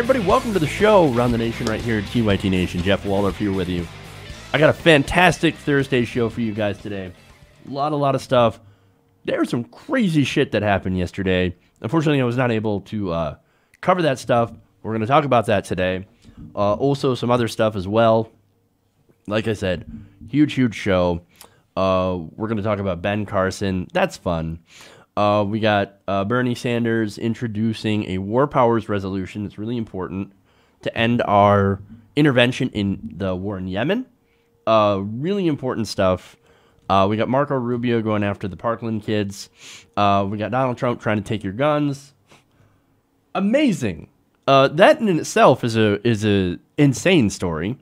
everybody, welcome to the show around the nation right here at TYT Nation. Jeff Waldorf here with you. I got a fantastic Thursday show for you guys today. A lot of stuff. There's some crazy shit that happened yesterday. Unfortunately, I was not able to cover that stuff. We're going to talk about that today. Also, some other stuff as well. Like I said, huge show. We're going to talk about Ben Carson. That's fun. We got Bernie Sanders introducing a war powers resolution. It's really important to end our intervention in the war in Yemen. Really important stuff. We got Marco Rubio going after the Parkland kids. We got Donald Trump trying to take your guns. Amazing. That in itself is a insane story.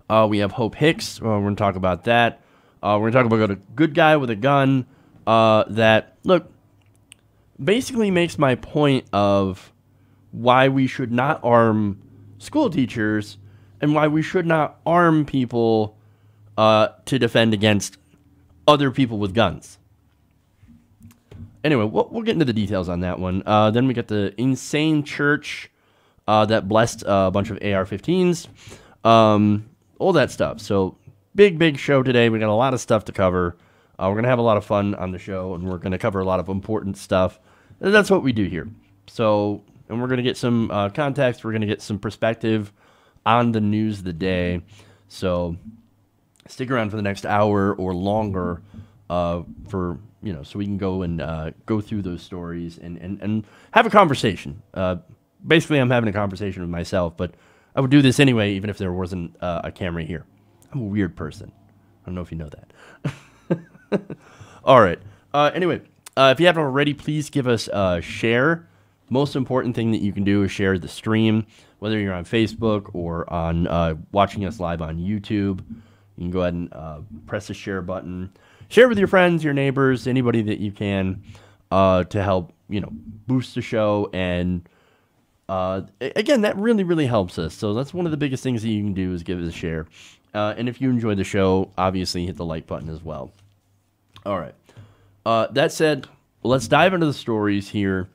We have Hope Hicks. We're going to talk about that. We're going to talk about a good guy with a gun that, look, basically makes my point of why we should not arm school teachers and why we should not arm people to defend against other people with guns. Anyway, we'll get into the details on that one. Then we got the insane church that blessed a bunch of AR-15s. All that stuff. So, big show today. We got a lot of stuff to cover. We're going to have a lot of fun on the show, and we're going to cover a lot of important stuff. And that's what we do here. So, and we're going to get some context. We're going to get some perspective on the news of the day. So, stick around for the next hour or longer for, so we can go and go through those stories and have a conversation. Basically, I'm having a conversation with myself, but I would do this anyway, even if there wasn't a camera here. I'm a weird person. I don't know if you know that. All right. Anyway, if you haven't already, please give us a share. Most important thing that you can do is share the stream, whether you're on Facebook or on watching us live on YouTube. You can go ahead and press the share button. Share with your friends, your neighbors, anybody that you can to help, boost the show. And again, that really helps us. So that's one of the biggest things that you can do is give us a share. And if you enjoy the show, obviously hit the like button as well. All right. That said, let's dive into the stories here.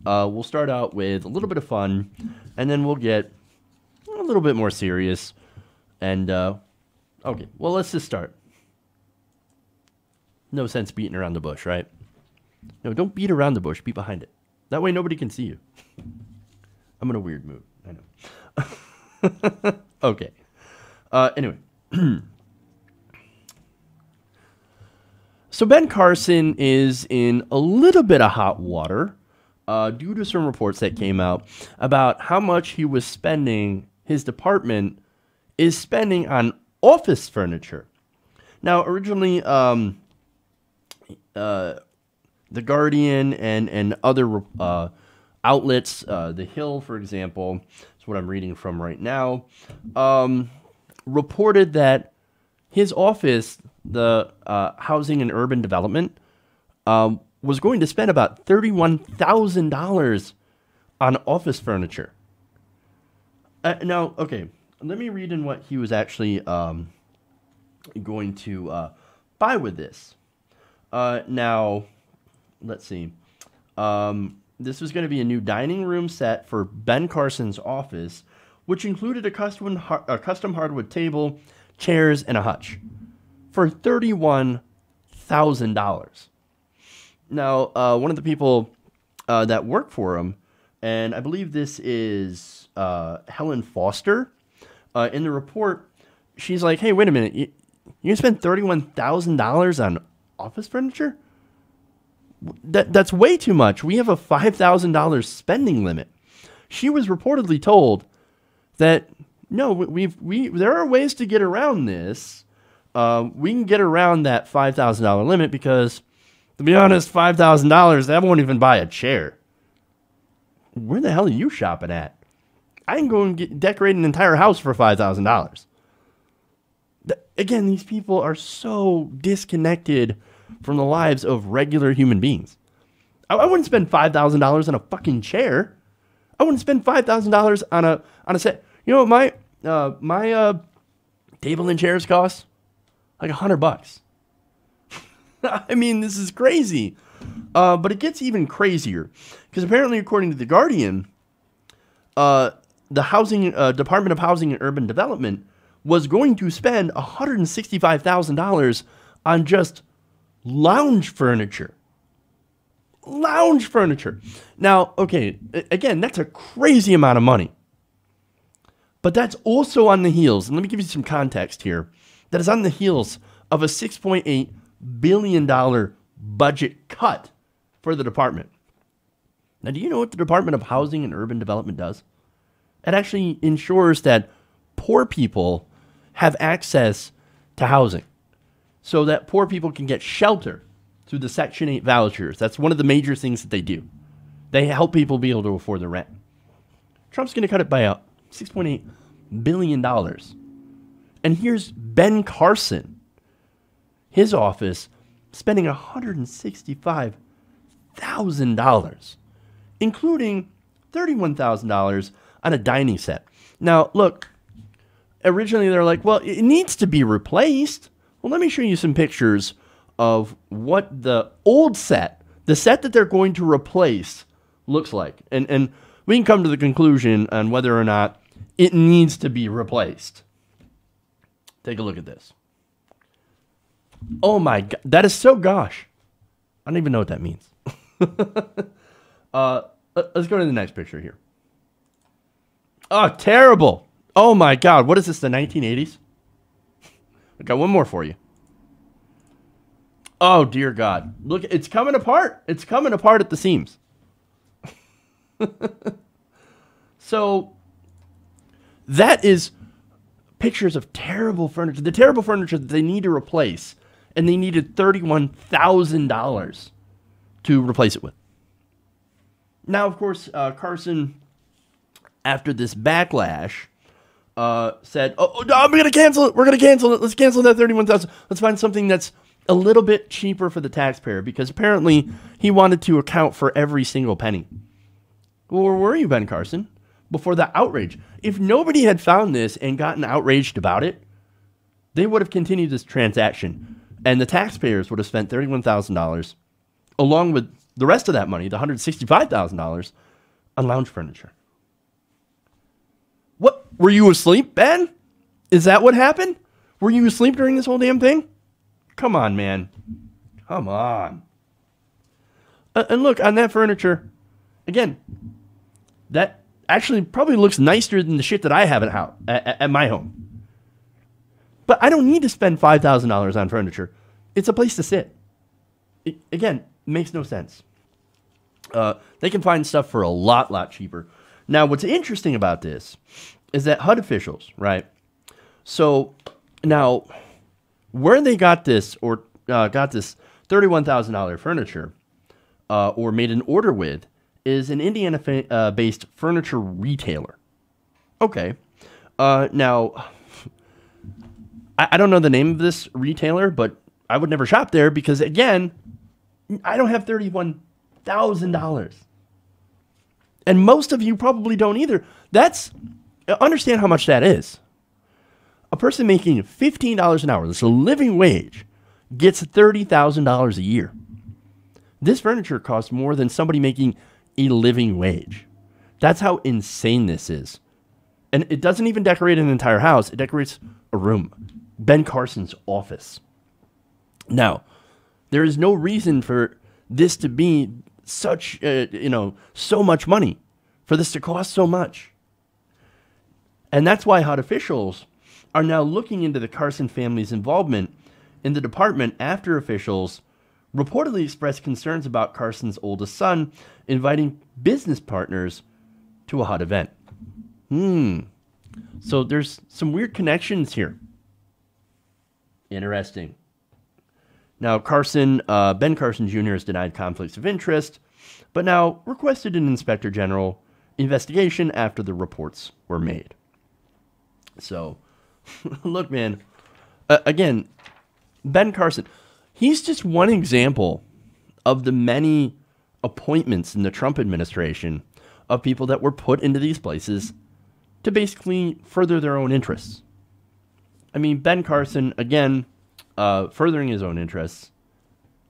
We'll start out with a little bit of fun, and then we'll get a little bit more serious. And, okay, well, let's just start. No sense beating around the bush, right? No, don't beat around the bush. Beat behind it. That way nobody can see you. I'm in a weird mood. I know. Okay. Anyway. So Ben Carson is in a little bit of hot water due to some reports that came out about how much he was spending, his department is spending on office furniture. Now, originally, The Guardian and other outlets, The Hill, for example, is what I'm reading from right now, reported that his office, the Housing and Urban Development, was going to spend about $31,000 on office furniture. Now, okay, let me read in what he was actually going to buy with this. Now, let's see. This was going to be a new dining room set for Ben Carson's office, which included a custom hardwood table, chairs, and a hutch for $31,000. Now, one of the people that work for him, and I believe this is Helen Foster, in the report, she's like, hey, wait a minute. You're going to spend $31,000 on office furniture? That's way too much. We have a $5,000 spending limit. She was reportedly told that, no, there are ways to get around this. We can get around that $5,000 limit because, to be honest, $5,000, that won't even buy a chair. Where the hell are you shopping at? I can go and decorate an entire house for $5,000. Again, these people are so disconnected from the lives of regular human beings. I wouldn't spend $5,000 on a fucking chair. I wouldn't spend $5,000 on a set. You know what my table and chairs cost? Like $100. I mean, this is crazy. But it gets even crazier because apparently, according to The Guardian, the housing Department of Housing and Urban Development was going to spend $165,000 on just lounge furniture. Lounge furniture. Now, okay, again, that's a crazy amount of money. But that's also on the heels, and let me give you some context here, that is on the heels of a $6.8 billion budget cut for the department. Now, do you know what the Department of Housing and Urban Development does? It actually ensures that poor people have access to housing so that poor people can get shelter through the Section 8 vouchers. That's one of the major things that they do. They help people be able to afford the rent. Trump's going to cut it by $6.8 billion. And here's Ben Carson, his office, spending $165,000, including $31,000 on a dining set. Now, look, originally they're like, well, it needs to be replaced. Well, let me show you some pictures of what the old set, the set that they're going to replace, looks like. And we can come to the conclusion on whether or not it needs to be replaced. Take a look at this. Oh my God, that is so gosh. I don't even know what that means. Let's go to the next picture here. Oh, terrible. Oh my God, what is this, the 1980s? I got one more for you. Oh, dear God. Look, it's coming apart. It's coming apart at the seams. So, that is pictures of terrible furniture. The terrible furniture that they need to replace. And they needed $31,000 to replace it with. Now, of course, Carson, after this backlash, said, oh, I'm going to cancel it. We're going to cancel it. Let's cancel that $31,000. Let's find something that's a little bit cheaper for the taxpayer, because apparently he wanted to account for every single penny. Well, where were you, Ben Carson, before the outrage? If nobody had found this and gotten outraged about it, they would have continued this transaction, and the taxpayers would have spent $31,000 along with the rest of that money, the $165,000, on lounge furniture. What? Were you asleep, Ben? Is that what happened? Were you asleep during this whole damn thing? Come on, man. Come on. And look, on that furniture, again, that actually probably looks nicer than the shit that I have at my home. But I don't need to spend $5,000 on furniture. It's a place to sit. Again, makes no sense. They can find stuff for a lot cheaper. Now, what's interesting about this is that HUD officials, right? So now, where they got this this $31,000 furniture, or made an order with, is an Indiana-based furniture retailer. Okay. Now, I don't know the name of this retailer, but I would never shop there because, again, I don't have $31,000. And most of you probably don't either. Understand how much that is. A person making $15 an hour, that's a living wage, gets $30,000 a year. This furniture costs more than somebody making a living wage. That's how insane this is. And it doesn't even decorate an entire house. It decorates a room. Ben Carson's office. Now, there is no reason for this to be such, so much money, for this to cost so much. And that's why HUD officials are now looking into the Carson family's involvement in the department after officials reportedly expressed concerns about Carson's oldest son inviting business partners to a HUD event. So there's some weird connections here. Interesting. Now, Ben Carson Jr. has denied conflicts of interest, but now requested an inspector general investigation after the reports were made. So, look, man, again, Ben Carson, he's just one example of the many appointments in the Trump administration of people that were put into these places to basically further their own interests. I mean, Ben Carson, again, furthering his own interests.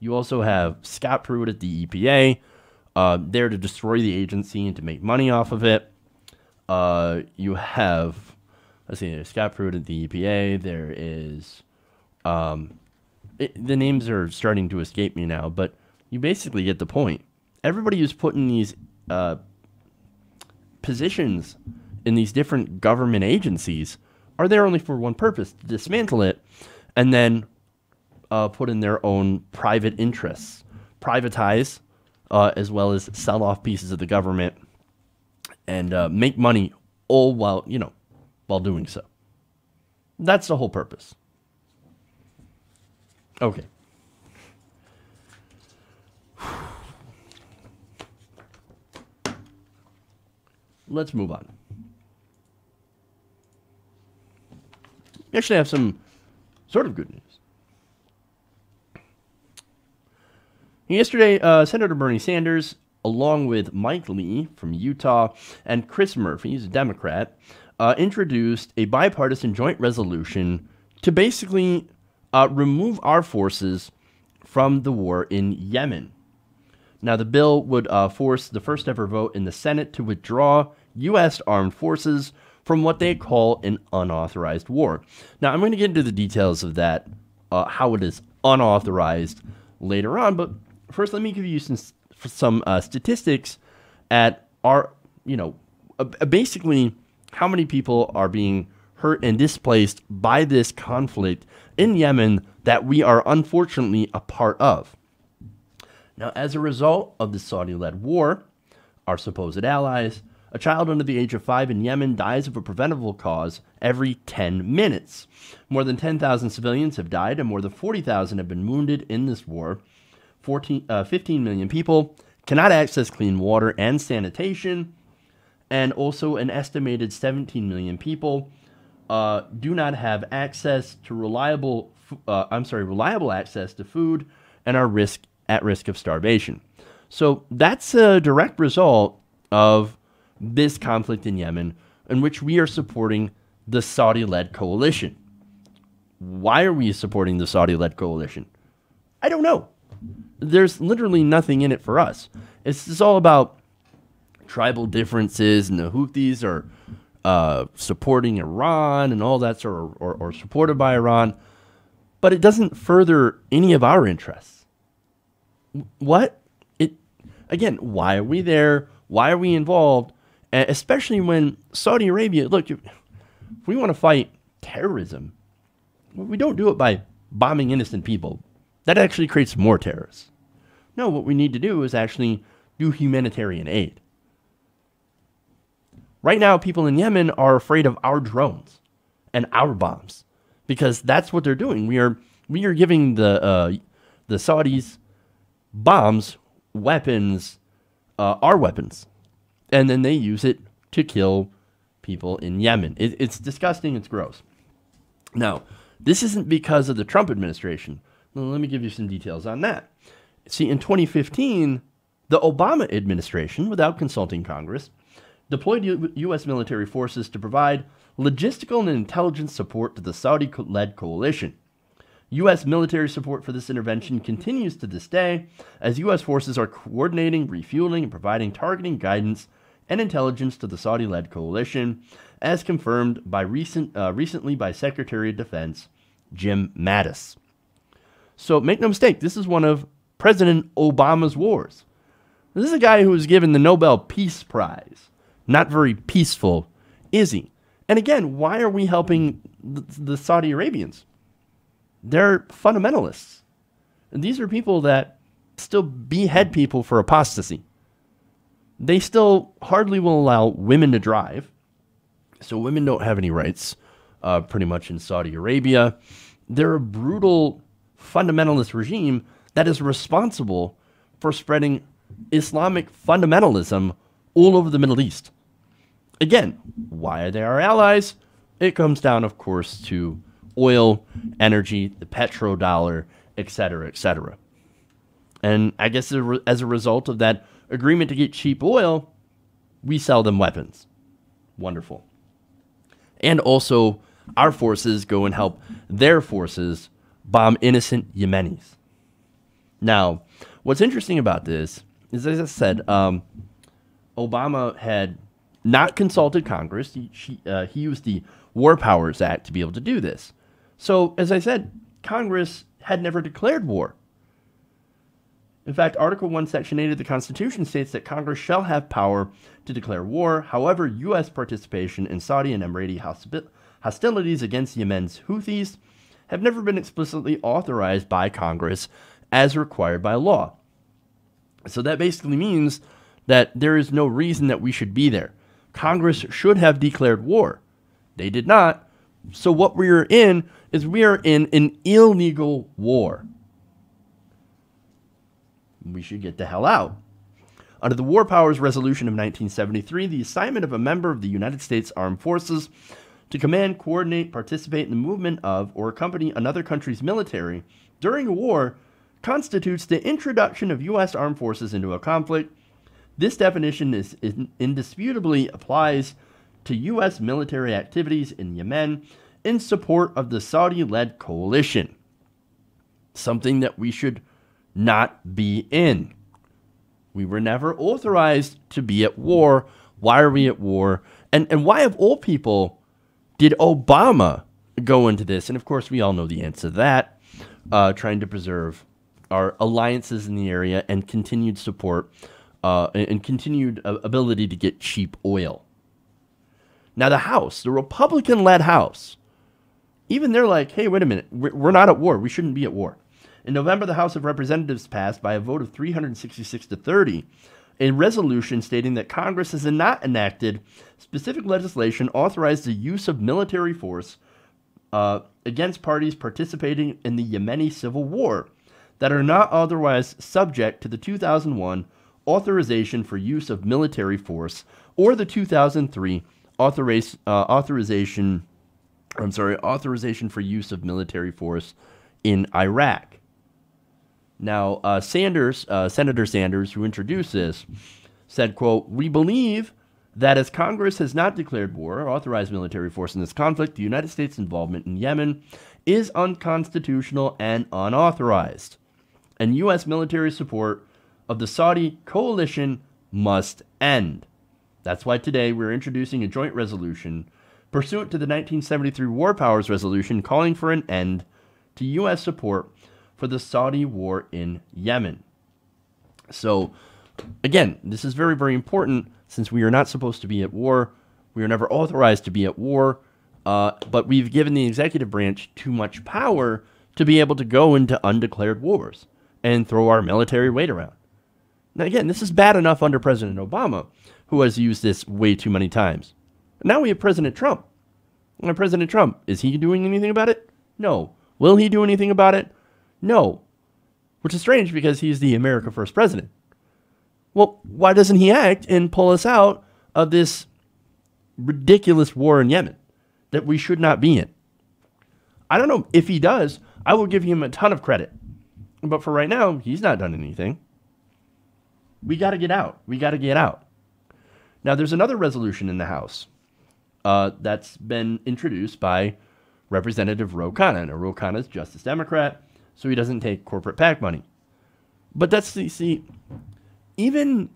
You also have Scott Pruitt at the EPA, there to destroy the agency and to make money off of it. You have, let's see, there's Scott Pruitt at the EPA. There is, the names are starting to escape me now, but you basically get the point. Everybody who's put in these positions in these different government agencies are there only for one purpose, to dismantle it, and then put in their own private interests, privatize, as well as sell off pieces of the government and make money, all while, while doing so. That's the whole purpose. Okay. Let's move on. We actually have some sort of good news. Yesterday, Senator Bernie Sanders, along with Mike Lee from Utah and Chris Murphy, he's a Democrat, introduced a bipartisan joint resolution to basically remove our forces from the war in Yemen. Now, the bill would force the first ever vote in the Senate to withdraw U.S. armed forces from what they call an unauthorized war. Now, I'm going to get into the details of that, how it is unauthorized later on, but first let me give you some statistics at our, basically how many people are being hurt and displaced by this conflict in Yemen that we are unfortunately a part of. Now, as a result of the Saudi-led war, our supposed allies, a child under the age of 5 in Yemen dies of a preventable cause every 10 minutes. More than 10,000 civilians have died and more than 40,000 have been wounded in this war. 15 million people cannot access clean water and sanitation, and also an estimated 17 million people do not have access to reliable access to food and are at risk of starvation. So that's a direct result of this conflict in Yemen, in which we are supporting the Saudi-led coalition. Why are we supporting the Saudi-led coalition? I don't know. There's literally nothing in it for us. It's all about tribal differences, and the Houthis are supporting Iran and all that sort of, or supported by Iran, but it doesn't further any of our interests. What? Again, why are we there? Why are we involved? Especially when Saudi Arabia, look, if we want to fight terrorism, we don't do it by bombing innocent people. That actually creates more terrorists. No, what we need to do is actually do humanitarian aid. Right now, people in Yemen are afraid of our drones and our bombs because that's what they're doing. We are giving the Saudis bombs, weapons, our weapons, and then they use it to kill people in Yemen. It's disgusting. It's gross. Now, this isn't because of the Trump administration. Well, let me give you some details on that. See, in 2015, the Obama administration, without consulting Congress, deployed U.S. military forces to provide logistical and intelligence support to the Saudi-led coalition. U.S. military support for this intervention continues to this day, as U.S. forces are coordinating, refueling, and providing targeting guidance and intelligence to the Saudi-led coalition, as confirmed by recently by Secretary of Defense Jim Mattis. So make no mistake, this is one of President Obama's wars. This is a guy who was given the Nobel Peace Prize. Not very peaceful, is he? And again, why are we helping the Saudi Arabians? They're fundamentalists. And these are people that still behead people for apostasy. They still hardly will allow women to drive. So women don't have any rights, pretty much in Saudi Arabia. They're a brutal fundamentalist regime that is responsible for spreading Islamic fundamentalism all over the Middle East. Again, why are they our allies? It comes down, of course, to oil, energy, the petrodollar, etc., etc. And I guess as a result of that agreement to get cheap oil, we sell them weapons. Wonderful. And also, our forces go and help their forces bomb innocent Yemenis. Now, what's interesting about this is, as I said, Obama had not consulted Congress. He used the War Powers Act to be able to do this. So, as I said, Congress had never declared war. In fact, Article 1, Section 8 of the Constitution states that Congress shall have power to declare war. However, U.S. participation in Saudi and Emirati hostilities against Yemen's Houthis have never been explicitly authorized by Congress as required by law. So that basically means that there is no reason that we should be there. Congress should have declared war. They did not. So what we are in is we are in an illegal war. We should get the hell out. Under the War Powers Resolution of 1973, the assignment of a member of the United States Armed Forces to command, coordinate, participate in the movement of, or accompany another country's military during a war constitutes the introduction of U.S. armed forces into a conflict. This definition is indisputably applies to U.S. military activities in Yemen in support of the Saudi-led coalition, something that we should not be in. We were never authorized to be at war. Why are we at war? And why, of all people, did Obama go into this? And of course, we all know the answer to that. Trying to preserve our alliances in the area and continued support and continued ability to get cheap oil. Now, the House, the Republican-led House, even they're like, hey, wait a minute, we're not at war. We shouldn't be at war. In November, the House of Representatives passed, by a vote of 366 to 30, a resolution stating that Congress has not enacted specific legislation authorized the use of military force against parties participating in the Yemeni civil war that are not otherwise subject to the 2001 authorization for use of military force or the 2003 authorization for use of military force in Iraq. Now, Senator Sanders, who introduced this, said, quote, "We believe that as Congress has not declared war or authorized military force in this conflict, the United States' involvement in Yemen is unconstitutional and unauthorized, and U.S. military support of the Saudi coalition must end. That's why today we're introducing a joint resolution pursuant to the 1973 War Powers Resolution calling for an end to U.S. support for the Saudi war in Yemen." So, again, this is very, very important since we are not supposed to be at war. We are never authorized to be at war, but we've given the executive branch too much power to be able to go into undeclared wars and throw our military weight around. Now, again, this is bad enough under President Obama, who has used this way too many times. Now we have President Trump. And President Trump, is he doing anything about it? No. Will he do anything about it? No. Which is strange because he's the America First president. Well, why doesn't he act and pull us out of this ridiculous war in Yemen that we should not be in? I don't know. If he does, I will give him a ton of credit. But for right now, he's not done anything. We got to get out. We got to get out. Now, there's another resolution in the House that's been introduced by Representative Ro Khanna. Now, Ro Khanna is Justice Democrat, so he doesn't take corporate PAC money. But that's see, even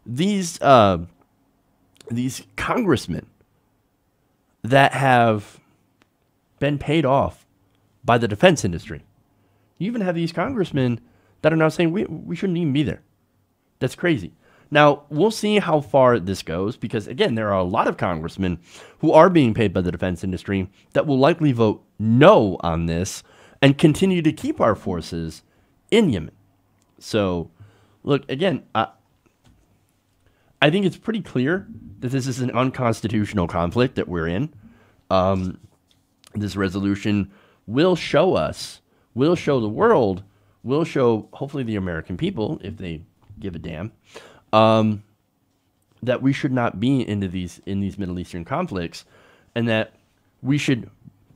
these congressmen that have been paid off by the defense industry, you even have these congressmen that are now saying we shouldn't even be there. That's crazy. Now, we'll see how far this goes because, again, there are a lot of congressmen who are being paid by the defense industry that will likely vote no on this and continue to keep our forces in Yemen. So, look, again, I think it's pretty clear that this is an unconstitutional conflict that we're in. This resolution will show us, will show the world, will show hopefully the American people, if they give a damn, that we should not be in these Middle Eastern conflicts, and that we should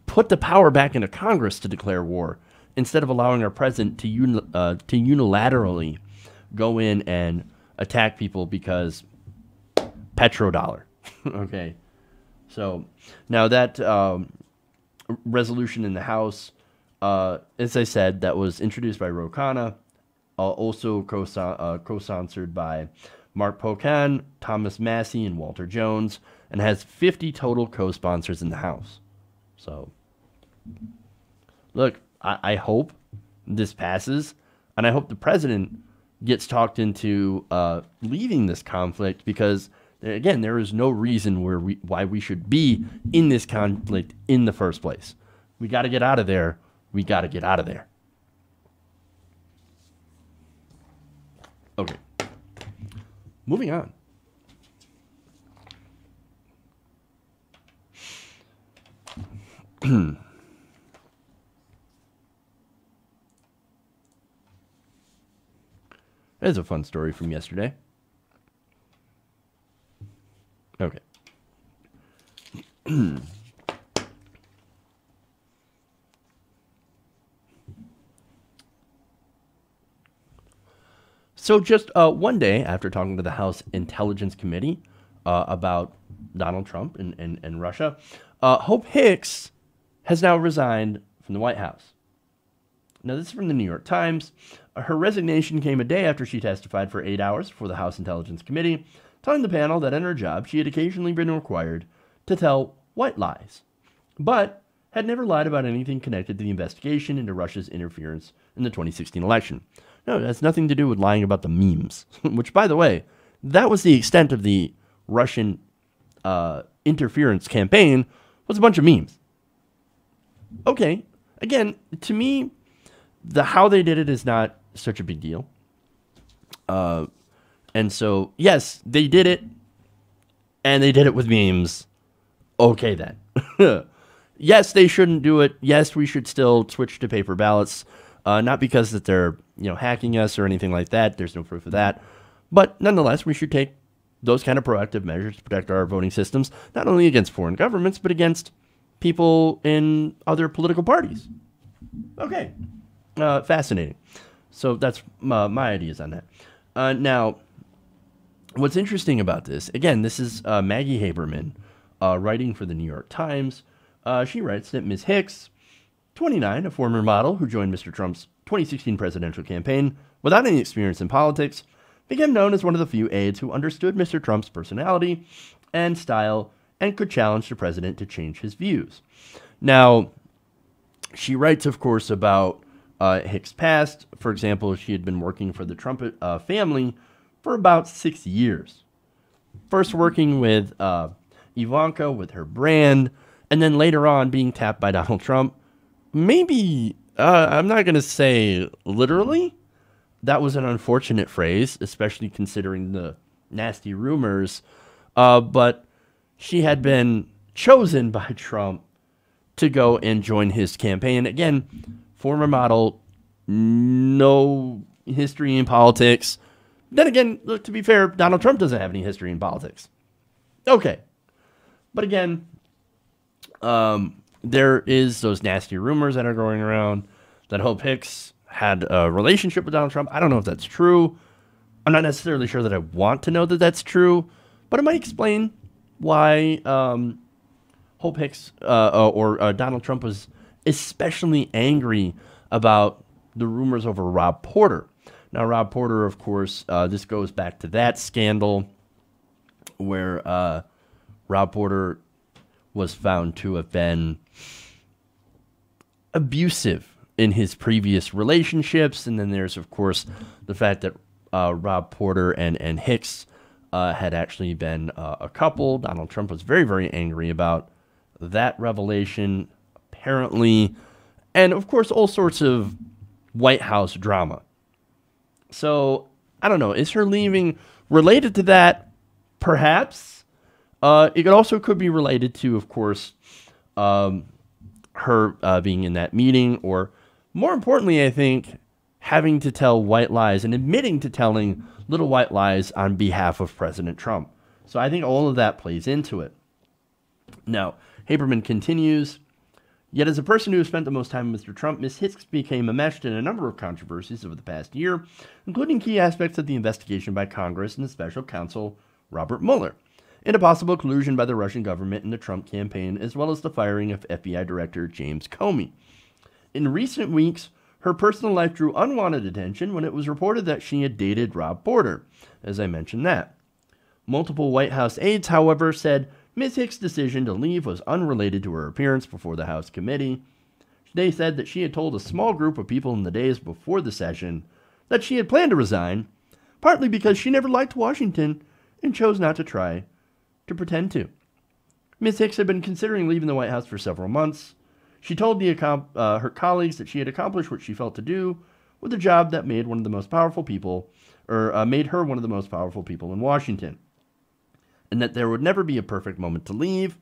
put the power back into Congress to declare war instead of allowing our president to unilaterally go in and attack people because petrodollar. Okay, so now that resolution in the House, as I said, that was introduced by Ro Khanna, also co-sponsored by Mark Pocan, Thomas Massey, and Walter Jones, and has 50 total co-sponsors in the House. So, look, I hope this passes, and I hope the president gets talked into leaving this conflict, because, again, there is no reason why we should be in this conflict in the first place. We got to get out of there. We got to get out of there. Okay. Moving on. There's a fun story from yesterday. Okay. So just one day after talking to the House Intelligence Committee about Donald Trump and Russia, Hope Hicks has now resigned from the White House. Now, this is from the New York Times. Her resignation came a day after she testified for 8 hours before the House Intelligence Committee, telling the panel that in her job she had occasionally been required to tell white lies, but had never lied about anything connected to the investigation into Russia's interference in the 2016 election. No, it has nothing to do with lying about the memes, which, by the way, that was the extent of the Russian interference campaign, was a bunch of memes. Okay, again, to me, how they did it is not such a big deal. And so, yes, they did it, and they did it with memes. Okay, then. Yes, they shouldn't do it. Yes, we should still switch to paper ballots. Not because that they're hacking us or anything like that. There's no proof of that. But nonetheless, we should take those kind of proactive measures to protect our voting systems, not only against foreign governments, but against people in other political parties. Okay. Fascinating. So that's my ideas on that. Now, what's interesting about this, again, this is Maggie Haberman writing for the New York Times. She writes that Ms. Hicks, 29, a former model who joined Mr. Trump's 2016 presidential campaign without any experience in politics, became known as one of the few aides who understood Mr. Trump's personality and style and could challenge the president to change his views. Now, she writes, of course, about Hicks' past. For example, she had been working for the Trump family for about 6 years. First working with Ivanka with her brand, and then later on being tapped by Donald Trump. Maybe, I'm not going to say literally. That was an unfortunate phrase, especially considering the nasty rumors. But she had been chosen by Trump to go and join his campaign. Again, former model, no history in politics. Then again, look, to be fair, Donald Trump doesn't have any history in politics. Okay. But again, there is those nasty rumors that are going around that Hope Hicks had a relationship with Donald Trump. I don't know if that's true. I'm not necessarily sure that I want to know that that's true, but it might explain why Hope Hicks or Donald Trump was especially angry about the rumors over Rob Porter. Now, Rob Porter, of course, this goes back to that scandal where Rob Porter was found to have been abusive in his previous relationships. And then there's, of course, the fact that Rob Porter and Hicks had actually been a couple. Donald Trump was very, very angry about that revelation, apparently. And, of course, all sorts of White House drama. So, I don't know. Is her leaving related to that? Perhaps. It also could be related to, of course, her being in that meeting, or more importantly, I think, having to tell white lies and admitting to telling little white lies on behalf of President Trump. So I think all of that plays into it. Now, Haberman continues, yet as a person who has spent the most time with Mr. Trump, Ms. Hicks became enmeshed in a number of controversies over the past year, including key aspects of the investigation by Congress and the special counsel Robert Mueller, and a possible collusion by the Russian government in the Trump campaign, as well as the firing of FBI Director James Comey. In recent weeks, Her personal life drew unwanted attention when it was reported that she had dated Rob Porter, as I mentioned that. Multiple White House aides, however, said Ms. Hicks' decision to leave was unrelated to her appearance before the House committee. They said that she had told a small group of people in the days before the session that she had planned to resign, partly because she never liked Washington and chose not to try to pretend to. Ms. Hicks had been considering leaving the White House for several months. She told her colleagues that she had accomplished what she felt to do with a job that made one of the most powerful people, made her one of the most powerful people in Washington, and that there would never be a perfect moment to leave.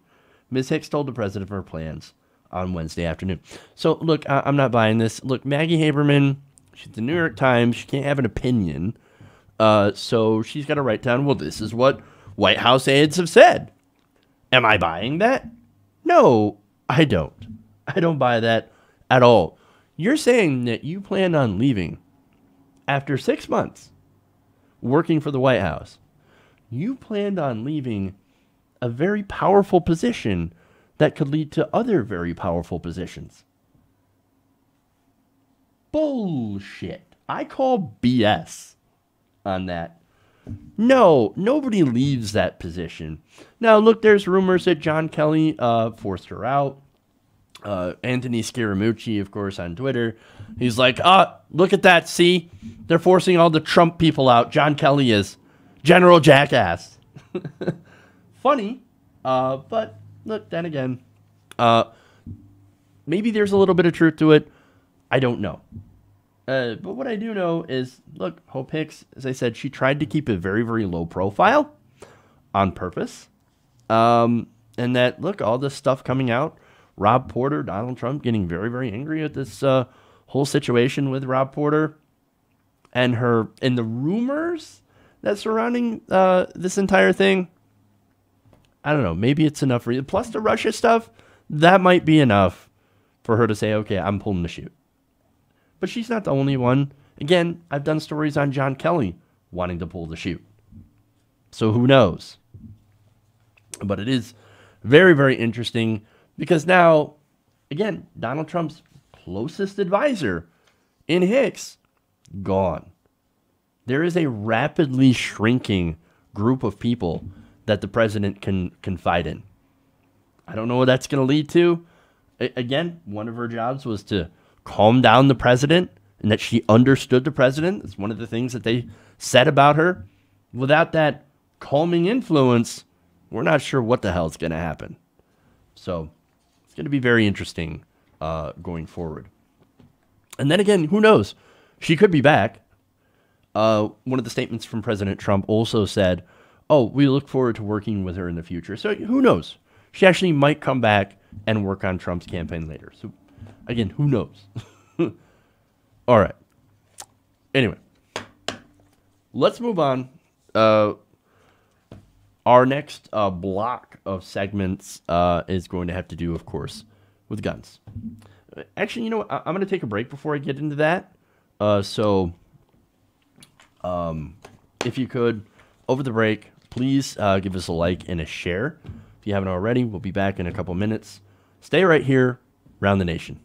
Ms. Hicks told the president of her plans on Wednesday afternoon. So, look, I'm not buying this. Look, Maggie Haberman, she's the New York Times. She can't have an opinion. So she's got to write down, well, this is what White House aides have said. Am I buying that? No, I don't. I don't buy that at all. You're saying that you plan on leaving after 6 months working for the White House. You planned on leaving a very powerful position that could lead to other very powerful positions. Bullshit. I call BS on that. No, nobody leaves that position. Now, look, there's rumors that John Kelly forced her out. Anthony Scaramucci, of course, on Twitter, he's like, look at that, see? They're forcing all the Trump people out. John Kelly is General Jackass. Funny, but look, then again, maybe there's a little bit of truth to it. I don't know. But what I do know is, look, Hope Hicks, as I said, she tried to keep a very, very low profile on purpose. And that, look, all this stuff coming out, Rob Porter, Donald Trump getting very, very angry at this whole situation with Rob Porter and the rumors that surrounding this entire thing. I don't know. Maybe it's enough for you. Plus the Russia stuff, that might be enough for her to say, okay, I'm pulling the chute. But she's not the only one. Again, I've done stories on John Kelly wanting to pull the chute. So who knows? But it is very, very interesting because now, again, Donald Trump's closest advisor in Hicks, gone. There is a rapidly shrinking group of people that the president can confide in. I don't know what that's going to lead to. Again, one of her jobs was to calm down the president and that she understood the president. It's one of the things that they said about her. Without that calming influence, we're not sure what the hell is going to happen. So it's going to be very interesting going forward. And then again, who knows? She could be back. One of the statements from President Trump also said, oh, we look forward to working with her in the future. So who knows? She actually might come back and work on Trump's campaign later. So again, who knows? All right. Anyway, let's move on. Our next block of segments is going to have to do, of course, with guns. Actually, you know what? I'm going to take a break before I get into that. So if you could, over the break, please give us a like and a share. If you haven't already, we'll be back in a couple minutes. Stay right here, Round the Nation.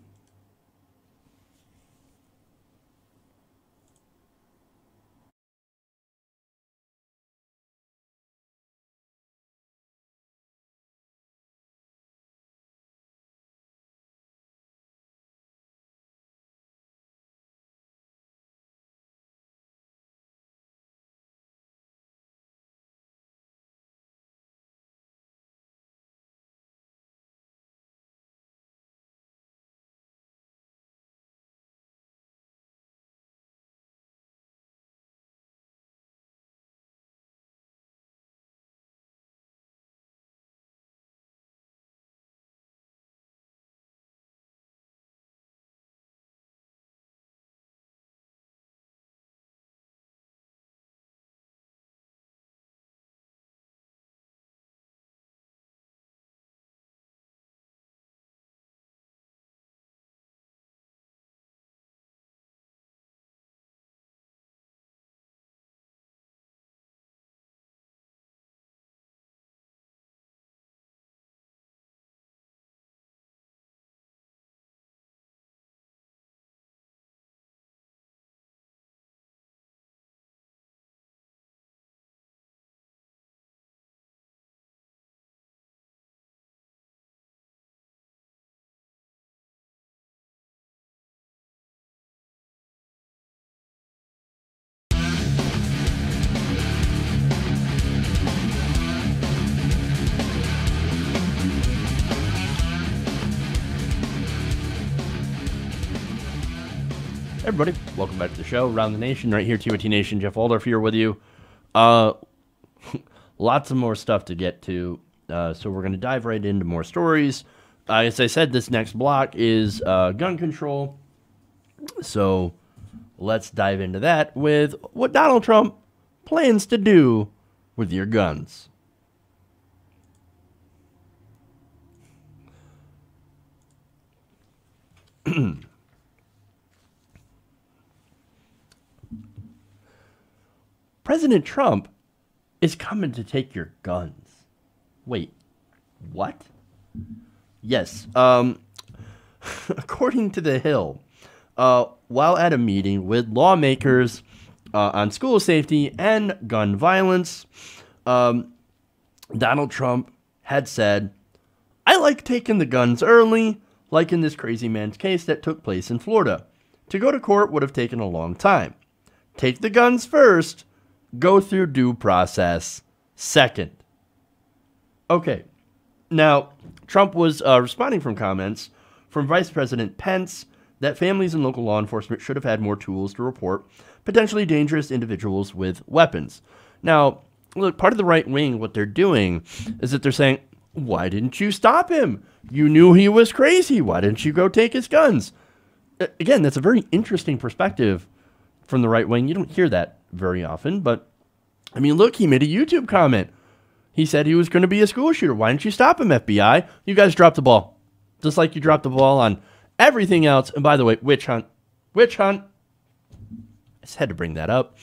Everybody, welcome back to the show, Around the Nation, right here, TYT Nation. Jeff Waldorf here with you. Lots of more stuff to get to, so we're going to dive right into more stories. As I said, this next block is gun control, so let's dive into that with what Donald Trump plans to do with your guns. President Trump is coming to take your guns. Wait, what? Yes. According to The Hill, while at a meeting with lawmakers on school safety and gun violence, Donald Trump had said, "I like taking the guns early, like in this crazy man's case that took place in Florida. To go to court would have taken a long time. Take the guns first. Go through due process second." Okay, now Trump was responding from comments from Vice President Pence that families and local law enforcement should have had more tools to report potentially dangerous individuals with weapons. Now, look, part of the right wing, what they're doing is that they're saying, why didn't you stop him? You knew he was crazy. Why didn't you go take his guns? Again, that's a very interesting perspective from the right wing. You don't hear that very often, but I mean, look, he made a YouTube comment. He said he was going to be a school shooter. Why didn't you stop him, FBI? You guys dropped the ball. Just like you dropped the ball on everything else. And by the way, witch hunt. Witch hunt. I just had to bring that up.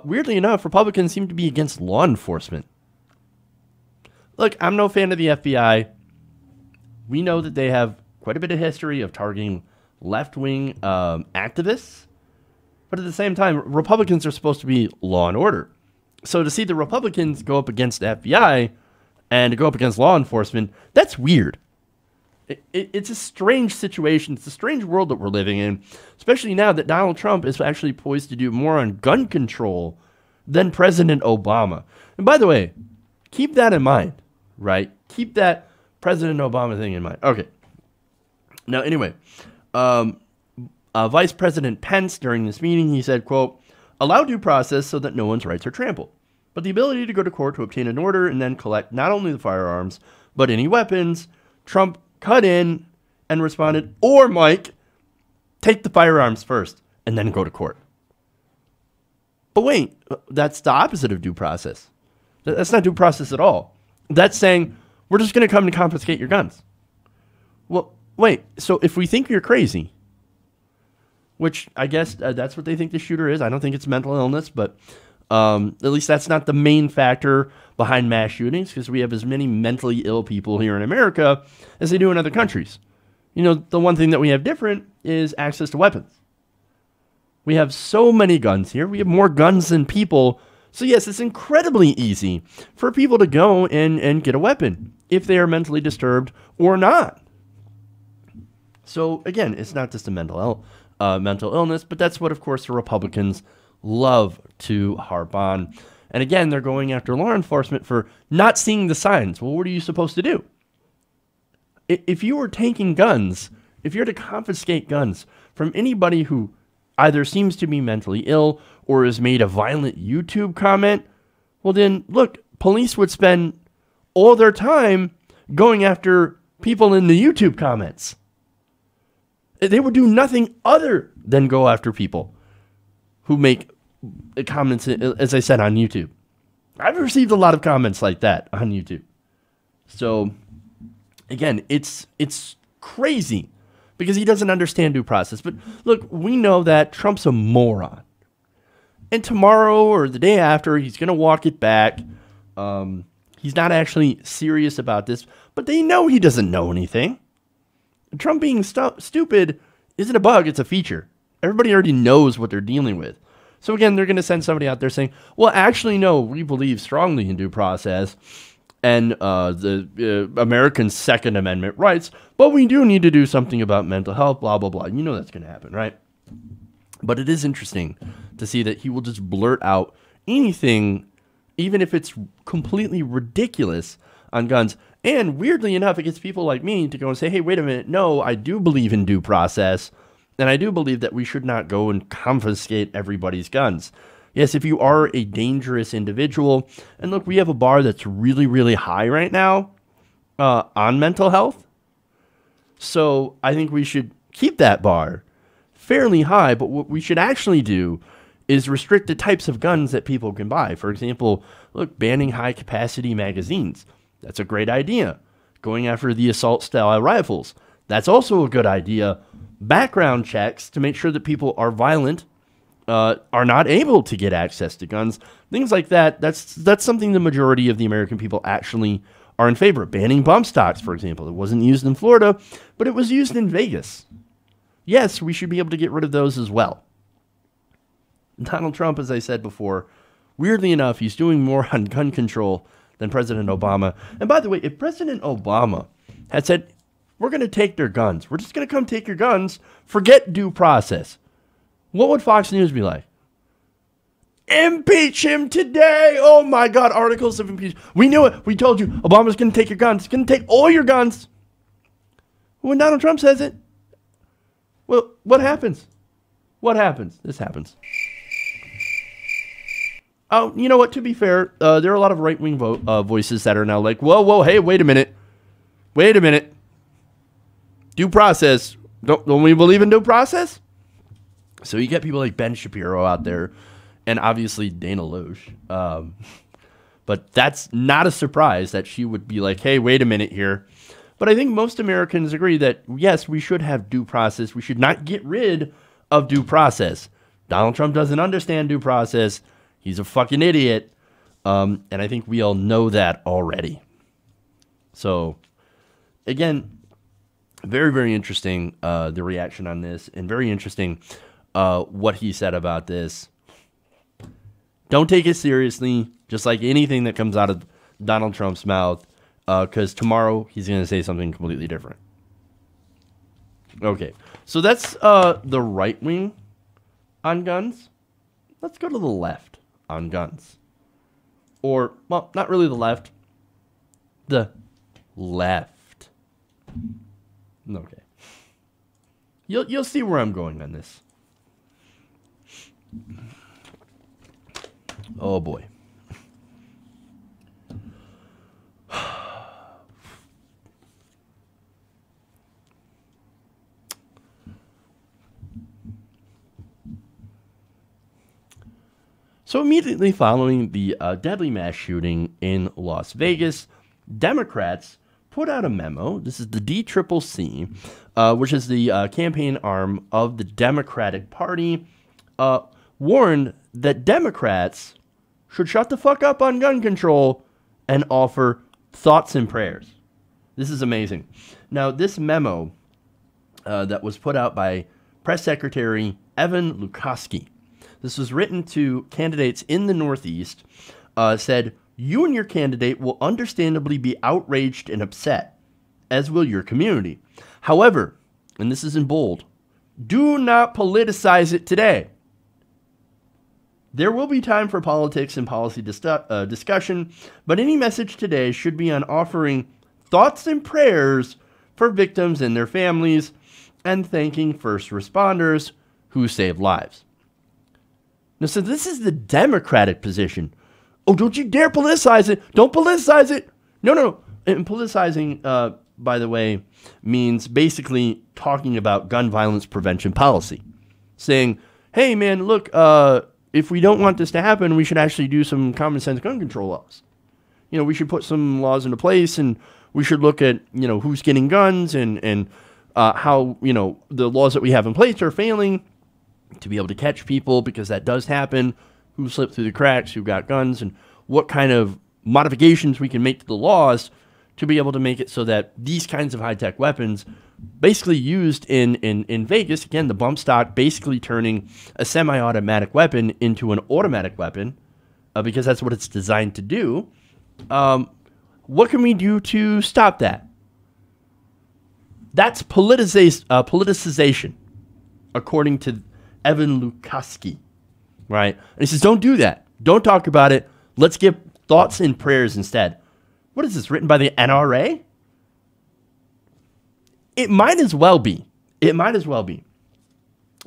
Weirdly enough, Republicans seem to be against law enforcement. Look, I'm no fan of the FBI. We know that they have quite a bit of history of targeting left-wing activists. But at the same time, Republicans are supposed to be law and order. So to see the Republicans go up against the FBI and to go up against law enforcement, that's weird. It's a strange situation. It's a strange world that we're living in, especially now that Donald Trump is actually poised to do more on gun control than President Obama. And by the way, keep that in mind, right? Keep that President Obama thing in mind. Okay. Now, anyway, Vice President Pence, during this meeting, he said, quote, "Allow due process so that no one's rights are trampled. But the ability to go to court to obtain an order and then collect not only the firearms, but any weapons," Trump cut in and responded, "Or, Mike, take the firearms first and then go to court." But wait, that's the opposite of due process. That's not due process at all. That's saying, we're just going to come and confiscate your guns. Well, wait, so if we think you're crazy, which I guess that's what they think the shooter is. I don't think it's mental illness, but at least that's not the main factor behind mass shootings, because we have as many mentally ill people here in America as they do in other countries. You know, the one thing that we have different is access to weapons. We have so many guns here. We have more guns than people. So yes, it's incredibly easy for people to go and get a weapon if they are mentally disturbed or not. So again, it's not just a mental illness, but that's what, of course, the Republicans love to harp on. And again, they're going after law enforcement for not seeing the signs. Well, what are you supposed to do? If you were taking guns, if you're to confiscate guns from anybody who either seems to be mentally ill or has made a violent YouTube comment, well then, look, police would spend all their time going after people in the YouTube comments. They would do nothing other than go after people who make comments, as I said, on YouTube. I've received a lot of comments like that on YouTube. So, again, it's crazy because he doesn't understand due process. But look, we know that Trump's a moron. And tomorrow or the day after, he's going to walk it back. He's not actually serious about this, but they know he doesn't know anything. Trump being stupid isn't a bug, it's a feature. Everybody already knows what they're dealing with. So again, they're going to send somebody out there saying, well, actually, no, we believe strongly in due process and the American Second Amendment rights, but we do need to do something about mental health, blah, blah, blah. You know that's going to happen, right? But it is interesting to see that he will just blurt out anything, even if it's completely ridiculous, on guns. And weirdly enough, it gets people like me to go and say, hey, wait a minute, no, I do believe in due process. And I do believe that we should not go and confiscate everybody's guns. Yes, if you are a dangerous individual, and look, we have a bar that's really, really high right now on mental health. So I think we should keep that bar fairly high, but what we should actually do is restrict the types of guns that people can buy. For example, look, banning high-capacity magazines. That's a great idea. Going after the assault-style rifles. That's also a good idea. Background checks to make sure that people are violent, are not able to get access to guns. Things like that. That's something the majority of the American people actually are in favor of. Banning bump stocks, for example. It wasn't used in Florida, but it was used in Vegas. Yes, we should be able to get rid of those as well. Donald Trump, as I said before, weirdly enough, he's doing more on gun control than President Obama. And by the way, if President Obama had said, we're going to take their guns, we're just going to come take your guns, forget due process, what would Fox News be like? Impeach him today! Oh my God, articles of impeachment. We knew it. We told you Obama's going to take your guns. He's going to take all your guns. When Donald Trump says it, well, what happens? What happens? This happens. Oh, you know what? To be fair, there are a lot of right-wing voices that are now like, whoa, hey, wait a minute. Wait a minute. Due process. Don't we believe in due process? So you get people like Ben Shapiro out there, and obviously Dana Loesch. But that's not a surprise that she would be like, hey, wait a minute here. But I think most Americans agree that, yes, we should have due process. We should not get rid of due process. Donald Trump doesn't understand due process. He's a fucking idiot. And I think we all know that already. So, again, very, very interesting, the reaction on this. And very interesting what he said about this. Don't take it seriously, just like anything that comes out of Donald Trump's mouth. Because tomorrow he's going to say something completely different. Okay, so that's the right wing on guns. Let's go to the left on guns. Or, well, not really the left. The left. Okay. You'll see where I'm going on this. Oh boy. So immediately following the deadly mass shooting in Las Vegas, Democrats put out a memo. This is the DCCC, which is the campaign arm of the Democratic Party, warned that Democrats should shut the fuck up on gun control and offer thoughts and prayers. This is amazing. Now, this memo that was put out by Press Secretary Evan Lukowski, this was written to candidates in the Northeast, said, you and your candidate will understandably be outraged and upset, as will your community. However, and this is in bold, do not politicize it today. There will be time for politics and policy discussion, but any message today should be on offering thoughts and prayers for victims and their families and thanking first responders who saved lives. Now, so this is the Democratic position. Oh, don't you dare politicize it. Don't politicize it. No. And politicizing, by the way, means basically talking about gun violence prevention policy. Saying, hey, man, look, if we don't want this to happen, we should actually do some common sense gun control laws. You know, we should put some laws into place, and we should look at, you know, who's getting guns and how, you know, the laws that we have in place are failing to be able to catch people, because that does happen, who slipped through the cracks, who got guns, and what kind of modifications we can make to the laws to be able to make it so that these kinds of high-tech weapons basically used in Vegas, again, the bump stock basically turning a semi-automatic weapon into an automatic weapon, because that's what it's designed to do. What can we do to stop that? That's politicization, according to Evan Lukowski, right? And he says, don't do that. Don't talk about it. Let's give thoughts and prayers instead. What is this, written by the NRA? It might as well be. It might as well be.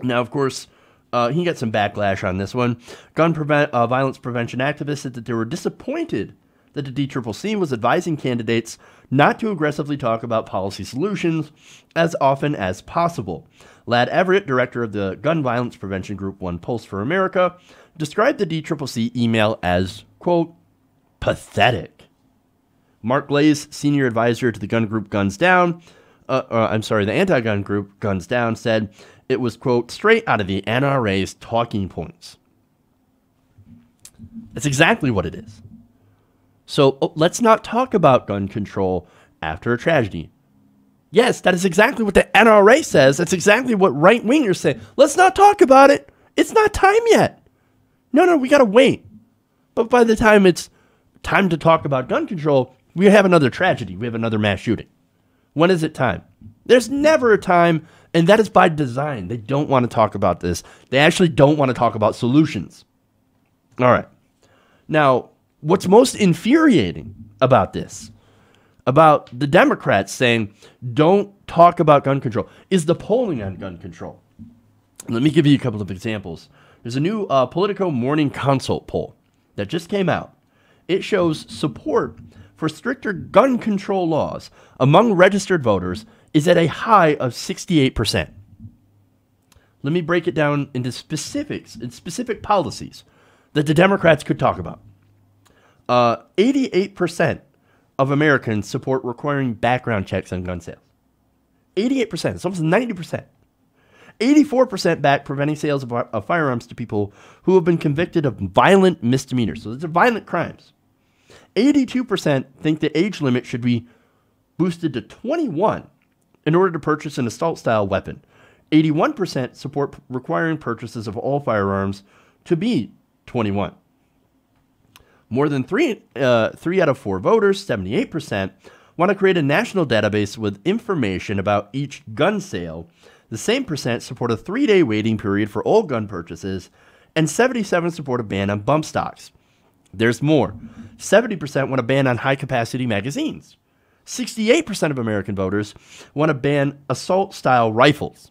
Now, of course, he got some backlash on this one. Violence prevention activists said that they were disappointed that the DCCC was advising candidates not to aggressively talk about policy solutions as often as possible. Lad Everett, director of the gun violence prevention group One Pulse for America, described the DCCC email as, quote, pathetic. Mark Glaze, senior advisor to the gun group Guns Down, the anti-gun group Guns Down, said it was, quote, straight out of the NRA's talking points. That's exactly what it is. So let's not talk about gun control after a tragedy. Yes, that is exactly what the NRA says. That's exactly what right-wingers say. Let's not talk about it. It's not time yet. No, we got to wait. But by the time it's time to talk about gun control, we have another tragedy. We have another mass shooting. When is it time? There's never a time, and that is by design. They don't want to talk about this. They actually don't want to talk about solutions. All right. Now, what's most infuriating about this, about the Democrats saying, don't talk about gun control, is the polling on gun control. Let me give you a couple of examples. There's a new Politico Morning Consult poll that just came out. It shows support for stricter gun control laws among registered voters is at a high of 68%. Let me break it down into specifics and specific policies that the Democrats could talk about. 88% of Americans support requiring background checks on gun sales. 88%. It's almost 90%. 84% back preventing sales of firearms to people who have been convicted of violent misdemeanors. So these are violent crimes. 82% think the age limit should be boosted to 21 in order to purchase an assault-style weapon. 81% support requiring purchases of all firearms to be 21. More than three out of 4 voters, 78%, want to create a national database with information about each gun sale. The same percent support a 3-day waiting period for all gun purchases, and 77% support a ban on bump stocks. There's more. 70% want a ban on high-capacity magazines. 68% of American voters want to ban assault-style rifles.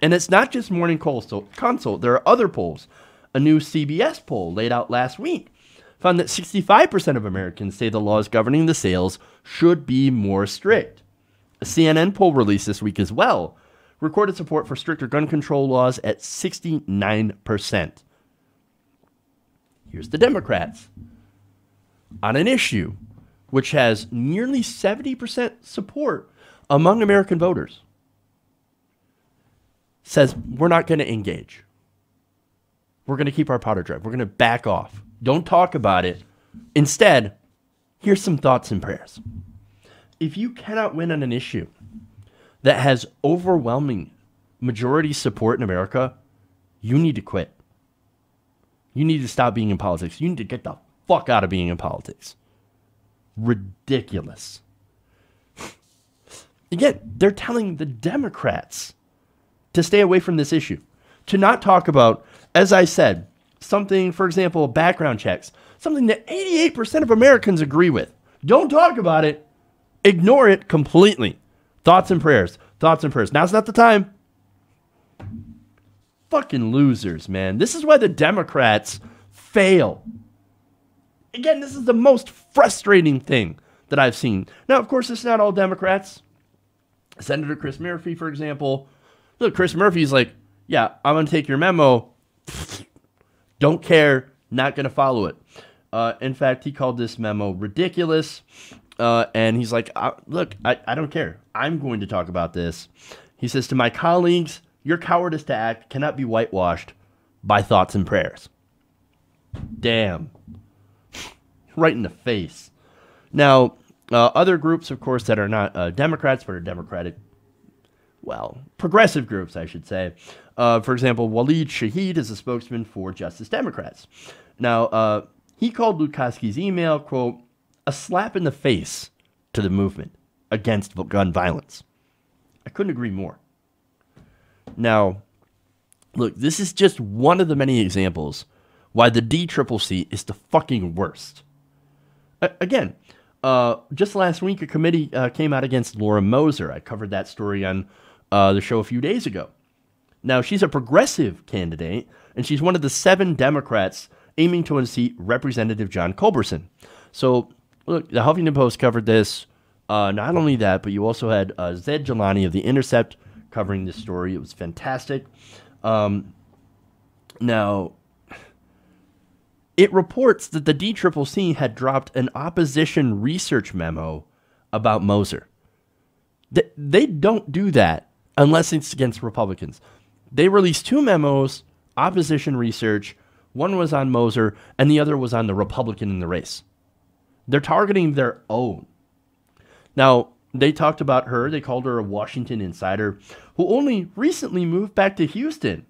And it's not just Morning Consult. There are other polls. A new CBS poll laid out last week found that 65% of Americans say the laws governing the sales should be more strict. A CNN poll released this week as well recorded support for stricter gun control laws at 69%. Here's the Democrats. On an issue which has nearly 70% support among American voters, says we're not going to engage. We're going to keep our powder dry. We're going to back off. Don't talk about it. Instead, here's some thoughts and prayers. If you cannot win on an issue that has overwhelming majority support in America, you need to quit. You need to stop being in politics. You need to get the fuck out of being in politics. Ridiculous. Again, they're telling the Democrats to stay away from this issue, to not talk about, as I said, something, for example, background checks, something that 88% of Americans agree with. Don't talk about it. Ignore it completely. Thoughts and prayers. Thoughts and prayers. Now's not the time. Fucking losers, man. This is why the Democrats fail. Again, this is the most frustrating thing that I've seen. Now, of course, it's not all Democrats. Senator Chris Murphy, for example. Look, Chris Murphy's like, yeah, I'm going to take your memo. Don't care. Not going to follow it. In fact, he called this memo ridiculous. And he's like, look, I don't care. I'm going to talk about this. He says to my colleagues, your cowardice to act cannot be whitewashed by thoughts and prayers. Damn. Right in the face. Now, other groups, of course, that are not Democrats, but are Democratic, well, progressive groups, I should say. For example, Waleed Shahid is a spokesman for Justice Democrats. Now, he called Lukoski's email, quote, a slap in the face to the movement against gun violence. I couldn't agree more. Now, look, this is just one of the many examples why the DCCC is the fucking worst. Again, just last week, a committee came out against Laura Moser. I covered that story on the show a few days ago. Now, she's a progressive candidate, and she's one of the 7 Democrats aiming to unseat Representative John Culberson. So, look, the Huffington Post covered this. Not only that, but you also had Zed Jelani of The Intercept covering this story. It was fantastic. Now, it reports that the DCCC had dropped an opposition research memo about Moser. They don't do that unless it's against Republicans. They released 2 memos, opposition research. One was on Moser, and the other was on the Republican in the race. They're targeting their own. Now, they talked about her. They called her a Washington insider who only recently moved back to Houston.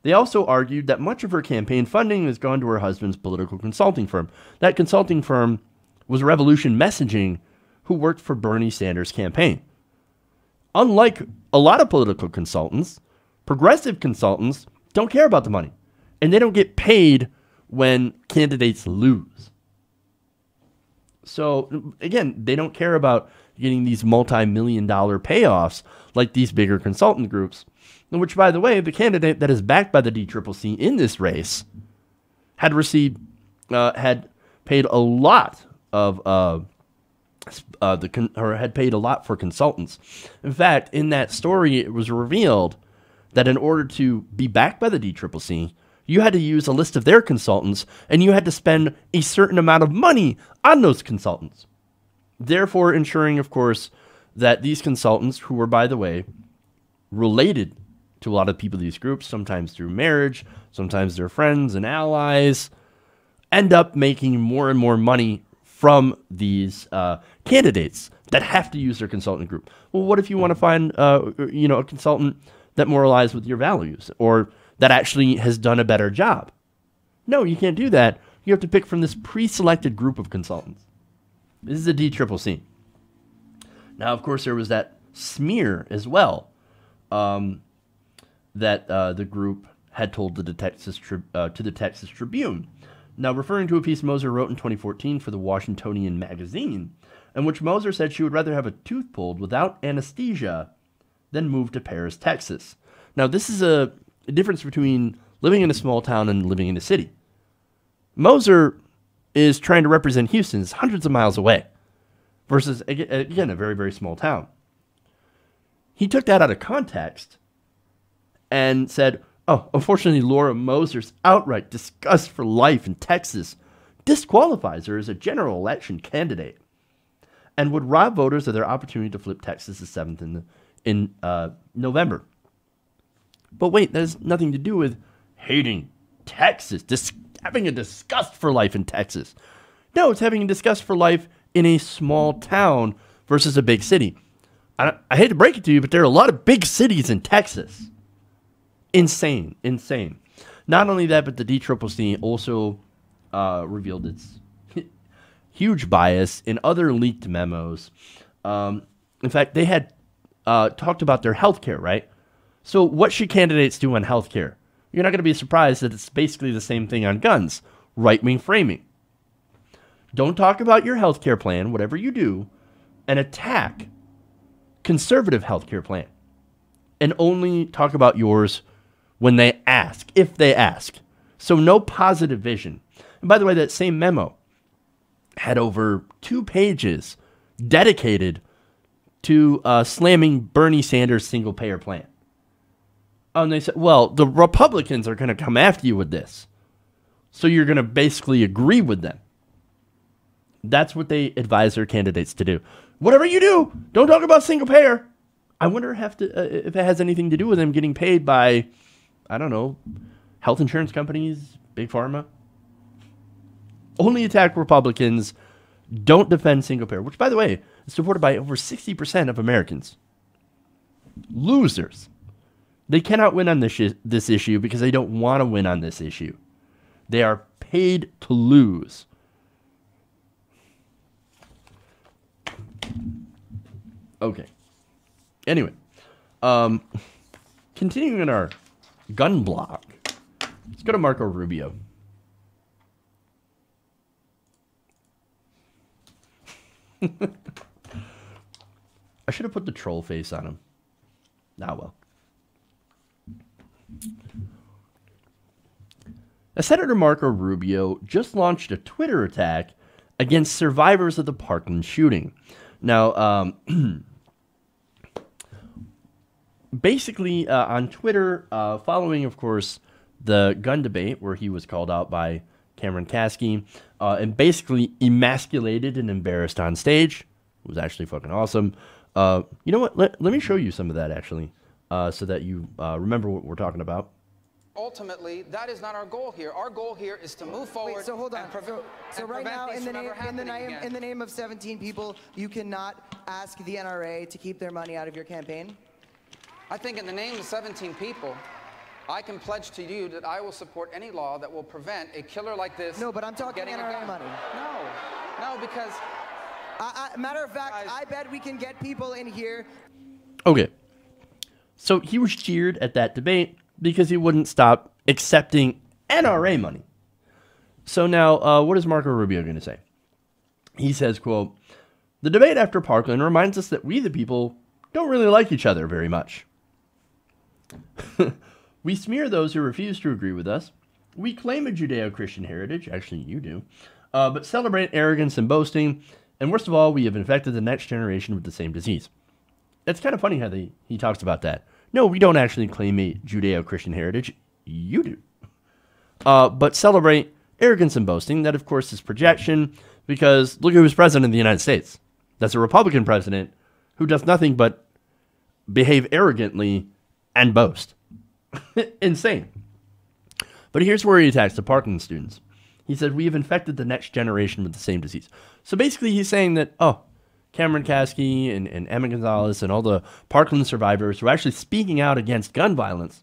They also argued that much of her campaign funding has gone to her husband's political consulting firm. That consulting firm was Revolution Messaging, who worked for Bernie Sanders' campaign. Unlike a lot of political consultants, progressive consultants don't care about the money, and they don't get paid when candidates lose. So, again, they don't care about getting these multi-million-dollar payoffs like these bigger consultant groups, which, by the way, the candidate that is backed by the DCCC in this race had paid a lot of had paid a lot for consultants. In fact, in that story, it was revealed that in order to be backed by the DCCC, you had to use a list of their consultants, and you had to spend a certain amount of money on those consultants. Therefore, ensuring, of course, that these consultants, who were, by the way, related to a lot of people in these groups, sometimes through marriage, sometimes they're friends and allies, end up making more and more money from these candidates that have to use their consultant group. Well, what if you want to find a consultant that more aligns with your values or that actually has done a better job? No, you can't do that. You have to pick from this pre-selected group of consultants. This is the DCCC. Now, of course, there was that smear as well that the group had told to the Texas Tribune. Now, referring to a piece Moser wrote in 2014 for the Washingtonian magazine, in which Moser said she would rather have a tooth pulled without anesthesia than move to Paris, Texas. Now, this is a difference between living in a small town and living in a city. Moser is trying to represent Houston. It's hundreds of miles away versus, again, a very, very small town. He took that out of context and said, oh, unfortunately, Laura Moser's outright disgust for life in Texas disqualifies her as a general election candidate and would rob voters of their opportunity to flip Texas the 7th in November. But wait, that has nothing to do with hating Texas, having a disgust for life in Texas. No, it's having a disgust for life in a small town versus a big city. I hate to break it to you, but there are a lot of big cities in Texas. Insane. Not only that, but the DCCC also revealed its huge bias in other leaked memos. In fact, they had talked about their health care, right? So what should candidates do on health care? You're not going to be surprised that it's basically the same thing on guns. Right-wing framing. Don't talk about your health care plan, whatever you do, and attack conservative health care plan. And only talk about yours when they ask, if they ask. So no positive vision. And by the way, that same memo had over 2 pages dedicated to slamming Bernie Sanders' single-payer plan. And they said, well, the Republicans are going to come after you with this. So you're going to basically agree with them. That's what they advise their candidates to do. Whatever you do, don't talk about single-payer. I wonder if it has anything to do with them getting paid by, I don't know, health insurance companies, big pharma. Only attack Republicans. Don't defend single-payer, which, by the way, is supported by over 60% of Americans. Losers. They cannot win on this issue because they don't want to win on this issue. They are paid to lose. Okay. Anyway, continuing in our gun block, let's go to Marco Rubio. I should have put the troll face on him. Ah, well. Senator Marco Rubio just launched a Twitter attack against survivors of the Parkland shooting. Now, basically, on Twitter, following, of course, the gun debate where he was called out by Cameron Kasky and basically emasculated and embarrassed on stage. It was actually fucking awesome. You know what? Let me show you some of that, actually, so that you remember what we're talking about. Ultimately, that is not our goal here. Our goal here is to move forward. Wait, so hold on. So right now, in the name of 17 people, you cannot ask the NRA to keep their money out of your campaign? I think in the name of 17 people, I can pledge to you that I will support any law that will prevent a killer like this. No, but I'm talking NRA money. No, because... matter of fact, I bet we can get people in here. Okay. So he was jeered at that debate because he wouldn't stop accepting NRA money. So now, what is Marco Rubio going to say? He says, quote, "The debate after Parkland reminds us that we, the people, don't really like each other very much. We smear those who refuse to agree with us. We claim a Judeo-Christian heritage," actually you do, "but celebrate arrogance and boasting. And worst of all, we have infected the next generation with the same disease." It's kind of funny how he talks about that. No, we don't actually claim a Judeo-Christian heritage. You do. But celebrate arrogance and boasting. That, of course, is projection, because look who's president of the United States. That's a Republican president who does nothing but behave arrogantly and boast. Insane. But here's where he attacks the Parkland students. He said, "We have infected the next generation with the same disease." So basically he's saying that, Cameron Kasky and Emma Gonzalez and all the Parkland survivors who are actually speaking out against gun violence,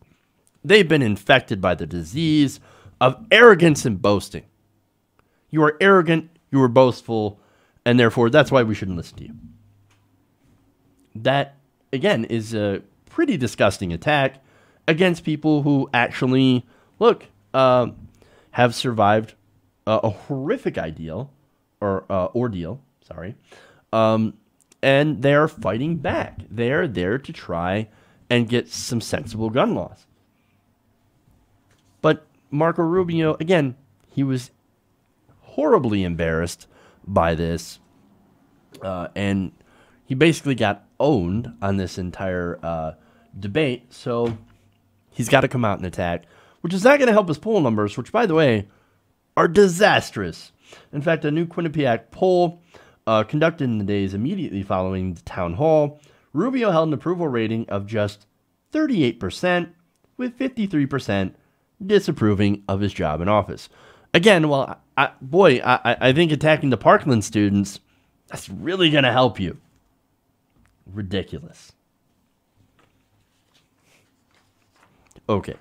they've been infected by the disease of arrogance and boasting. You are arrogant, you are boastful, and therefore that's why we shouldn't listen to you. That, again, is a pretty disgusting attack against people who actually, have survived a horrific ordeal, and they are fighting back. They are there to try and get some sensible gun laws. But Marco Rubio, again, he was horribly embarrassed by this, and he basically got owned on this entire debate, so he's got to come out and attack, which is not going to help his poll numbers, which, by the way, are disastrous. In fact, a new Quinnipiac poll conducted in the days immediately following the town hall, Rubio held an approval rating of just 38%, with 53% disapproving of his job in office. Again, well, I think attacking the Parkland students, that's really going to help you. Ridiculous. Okay.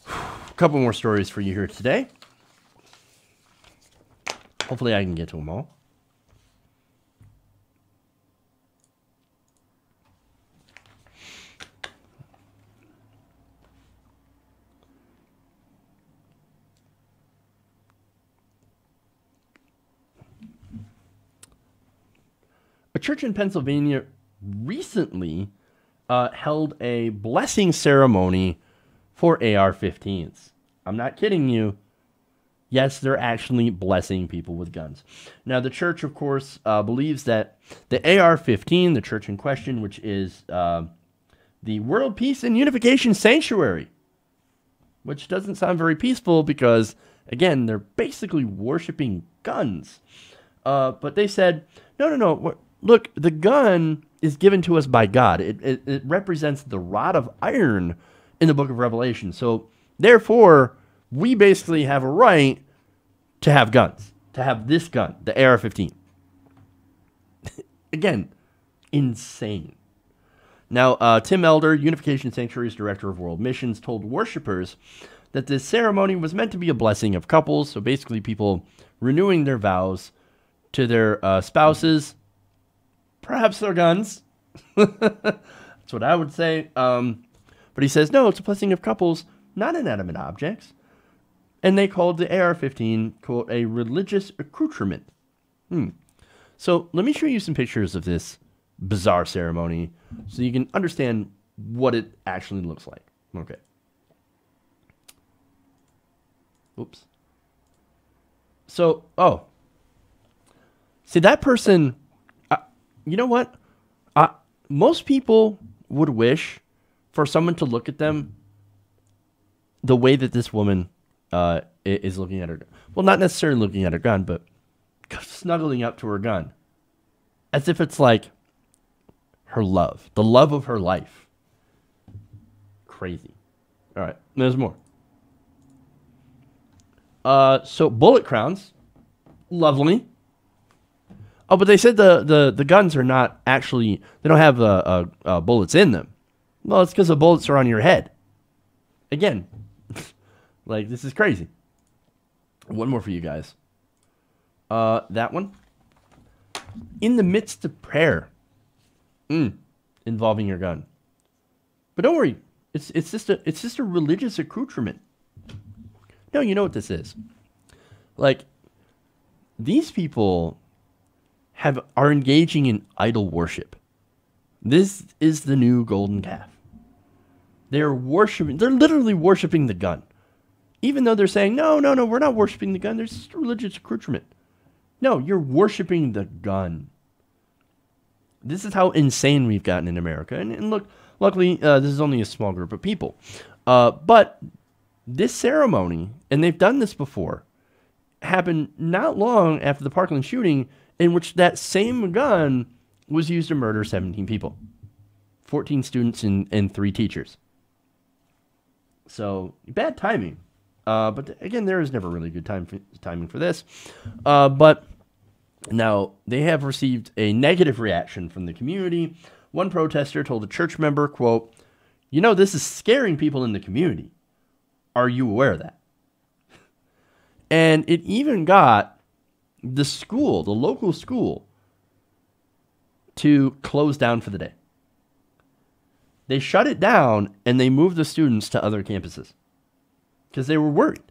A couple more stories for you here today. Hopefully I can get to them all. A church in Pennsylvania recently held a blessing ceremony for AR-15s. I'm not kidding you. Yes, they're actually blessing people with guns. Now, the church, of course, believes that the AR-15, the church in question, which is the World Peace and Unification Sanctuary, which doesn't sound very peaceful because, again, they're basically worshiping guns. But they said, no. Look, the gun is given to us by God. It represents the rod of iron in the book of Revelation. So, therefore, we basically have a right to have guns, to have this gun, the AR-15. Again, insane. Now, Tim Elder, Unification Sanctuary's Director of World Missions, told worshipers that this ceremony was meant to be a blessing of couples, so basically people renewing their vows to their spouses, perhaps their guns. That's what I would say. But he says, no, it's a blessing of couples, not inanimate objects. And they called the AR-15, quote, a religious accoutrement. So let me show you some pictures of this bizarre ceremony so you can understand what it actually looks like. Okay. Oops. So, see, that person, you know what? Most people would wish for someone to look at them the way that this woman is looking at her. Well, not necessarily looking at her gun, but snuggling up to her gun. As if it's like her love, the love of her life. Crazy. All right, there's more. So bullet crowns, lovely. Oh, but they said the guns are not actually, they don't have bullets in them. Well, it's because the bullets are on your head. Again, like, this is crazy. One more for you guys. That one. In the midst of prayer. Involving your gun. But don't worry. It's just a religious accoutrement. No, you know what this is. Like, these people are engaging in idol worship. This is the new golden calf. They're literally worshiping the gun. Even though they're saying, no, we're not worshiping the gun. There's just a religious accoutrement. No, you're worshiping the gun. This is how insane we've gotten in America. And look, luckily, this is only a small group of people. But this ceremony, and they've done this before, happened not long after the Parkland shooting, in which that same gun was used to murder 17 people. 14 students and 3 teachers. So, bad timing. But again, there is never really good timing for this. But now, they have received a negative reaction from the community. One protester told a church member, quote, "You know, this is scaring people in the community. Are you aware of that?" And it even got the school, the local school, to close down for the day. They shut it down and they moved the students to other campuses because they were worried.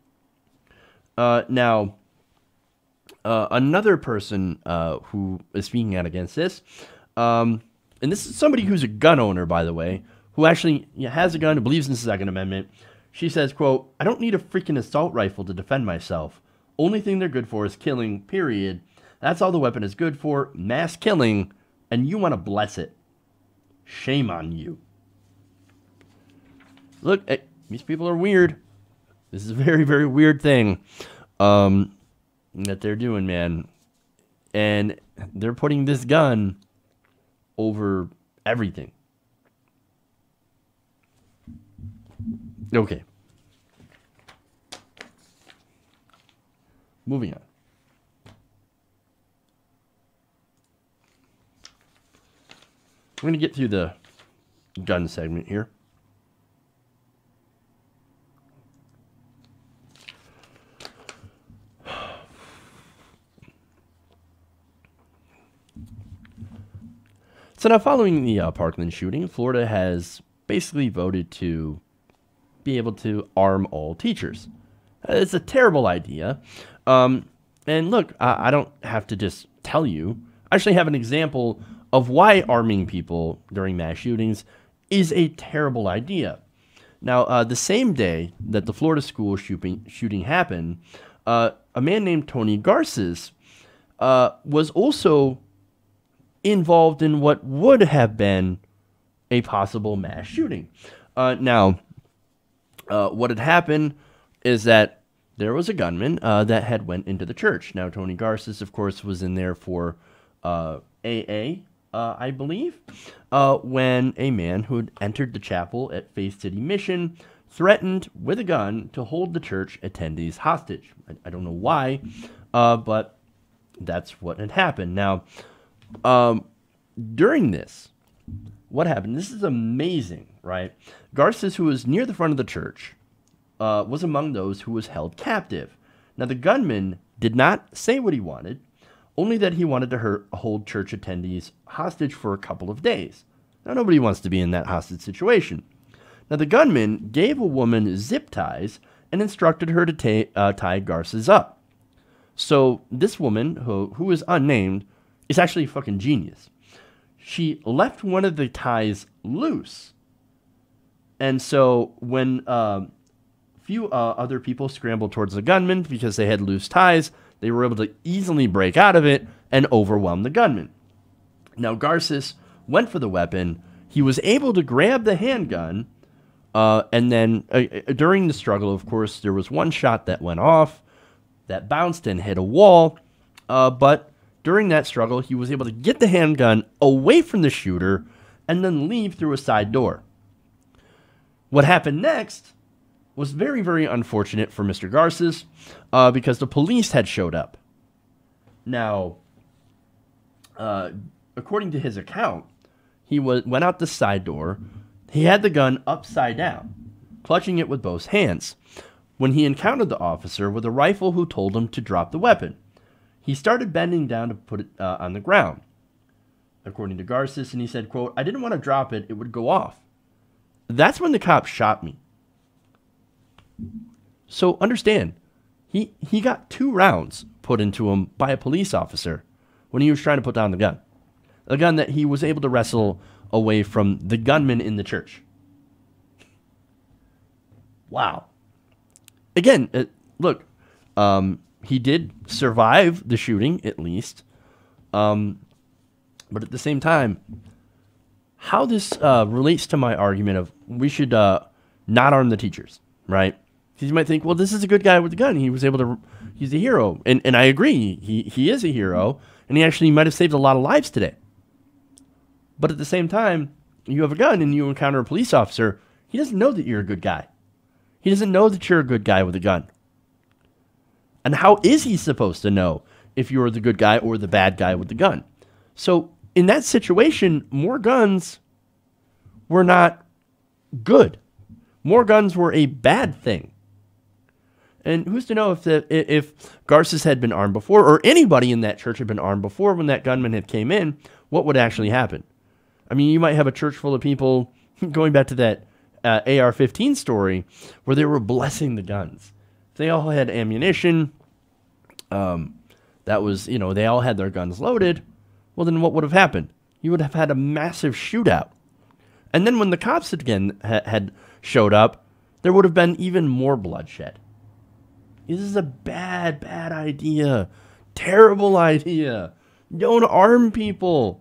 Now, another person who is speaking out against this, and this is somebody who's a gun owner, by the way, who actually has a gun, who believes in the Second Amendment. She says, quote, "I don't need a freaking assault rifle to defend myself. Only thing they're good for is killing, period. That's all the weapon is good for, mass killing, and you want to bless it. Shame on you." Look, these people are weird. This is a very, very weird thing that they're doing, man. And they're putting this gun over everything. Okay. Moving on. I'm going to get through the gun segment here. So now, following the Parkland shooting, Florida has basically voted to be able to arm all teachers. It's a terrible idea. And look, I don't have to just tell you. I actually have an example of why arming people during mass shootings is a terrible idea. Now, the same day that the Florida school shooting happened, a man named Tony Garces was also involved in what would have been a possible mass shooting. Now, what had happened is that there was a gunman that had went into the church. Now, Tony Garces, of course, was in there for AA, I believe, when a man who had entered the chapel at Faith City Mission threatened with a gun to hold the church attendees hostage. I don't know why, but that's what had happened. Now, during this, what happened? This is amazing, right? Garces, who was near the front of the church, was among those who was held captive. Now, the gunman did not say what he wanted, only that he wanted to hold church attendees hostage for a couple of days. Now, nobody wants to be in that hostage situation. Now, the gunman gave a woman zip ties and instructed her to tie Garces up. So this woman, who is unnamed, is actually a fucking genius. she left one of the ties loose. And so when few other people scrambled towards the gunman because they had loose ties, they were able to easily break out of it and overwhelm the gunman. Now, Garces went for the weapon. He was able to grab the handgun, and then during the struggle, of course, there was one shot that went off that bounced and hit a wall, but during that struggle, he was able to get the handgun away from the shooter and then leave through a side door. What happened next was very, very unfortunate for Mr. Garces because the police had showed up. Now, according to his account, he went out the side door. He had the gun upside down, clutching it with both hands, when he encountered the officer with a rifle who told him to drop the weapon. He started bending down to put it on the ground, according to Garces, and he said, quote, "I didn't want to drop it. It would go off. That's when the cop shot me." So understand, he got 2 rounds put into him by a police officer when he was trying to put down the gun. A gun that he was able to wrestle away from the gunman in the church. Wow. Again, look, he did survive the shooting, at least. But at the same time, how this relates to my argument of we should not arm the teachers, right? Because you might think, well, this is a good guy with a gun. He was able to, he's a hero. And I agree, he is a hero. And he actually might have saved a lot of lives today. But at the same time, you have a gun and you encounter a police officer. He doesn't know that you're a good guy. He doesn't know that you're a good guy with a gun. And how is he supposed to know if you're the good guy or the bad guy with the gun? So in that situation, more guns were not good. More guns were a bad thing. And who's to know if Garces had been armed before, or anybody in that church had been armed before when that gunman had came in, what would actually happen? I mean, you might have a church full of people, going back to that AR-15 story, where they were blessing the guns. They all had ammunition. That was, they all had their guns loaded. Well, then what would have happened? You would have had a massive shootout. And then when the cops again had showed up, there would have been even more bloodshed. This is a bad, bad idea. Terrible idea. Don't arm people.